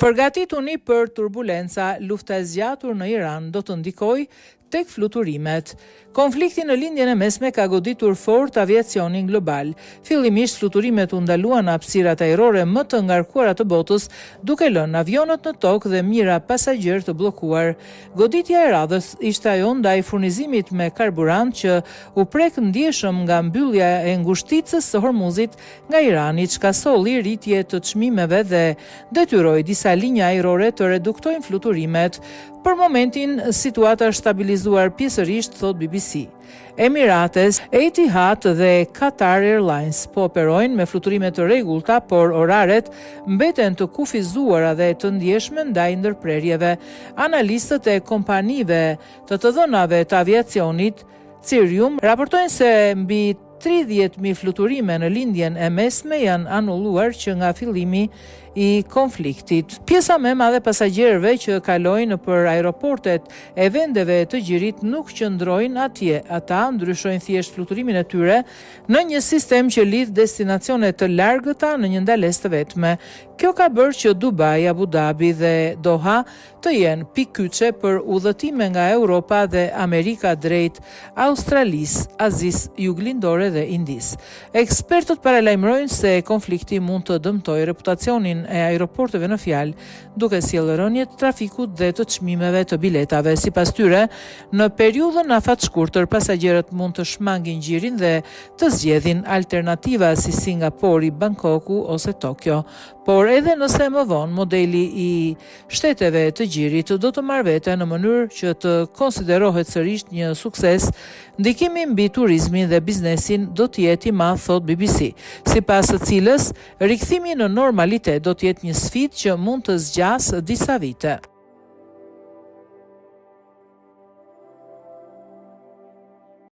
Përgatituni për turbulenca, lufta e zgjatur në Iran do të ndikojë tek fluturimet. Konflikti në lindjen e mesme ka goditur fort aviacionin global. Fillimisht fluturimet u ndaluan në hapësirat ajrore më të ngarkuara të botës, duke lënë avionët në tokë dhe mijëra pasagjerë të bllokuar. Goditja e radhës ishte ajo ndaj furnizimit me karburant që u prek ndjeshëm nga mbyllja e ngushticës së Hormuzit nga Irani, çka solli rritje të çmimeve dhe detyroi disa linja ajrore të reduktojnë fluturimet. Për momentin, situata është stabilizuar pjesërisht, thot BBC. Emirates, Etihad dhe Qatar Airlines po operojnë me fluturime të rregullta, por oraret mbeten të kufizuara dhe të ndjeshme ndaj ndërprerjeve. Analistët e kompanive të dhënave të aviacionit Cirium raportojnë se mbi 30.000 fluturime në lindjen e mesme janë anulluar që nga fillimi i konfliktit. Pjesa më e madhe pasagjerëve që kalojnë për aeroportet e vendeve të gjirit nuk qëndrojnë atje. Ata ndryshojnë thjesht fluturimin e tyre në një sistem që lidh destinacione të largëta në një ndalesë të vetme. Kjo ka bërë që Dubai, Abu Dhabi dhe Doha të jenë pikë kyçe për udhëtime nga Europa dhe Amerika drejt Australisë, Azisë Juglindore dhe Indisë. Ekspertët paralajmërojnë se konflikti mund të dëmtojë reputacionin e aeroporteve në fjalë, duke sjellë rënje të trafikut dhe të çmimeve të biletave. Sipas tyre, në periudhën afatshkurtër pasagjerët mund të shmangin gjirin dhe të zgjedhin alternativa si Singapori, Bangkoku ose Tokyo. Por edhe nëse më vonë modeli i shteteve të gjirit do të marrë vete në mënyrë që të konsiderohet sërish një sukses, ndikimi mbi turizmin dhe biznesin do të jetë i madh, thot BBC, sipas së cilës rikthimi në normalitet do të jetë një sfidë që mund të zgjasë disa vite.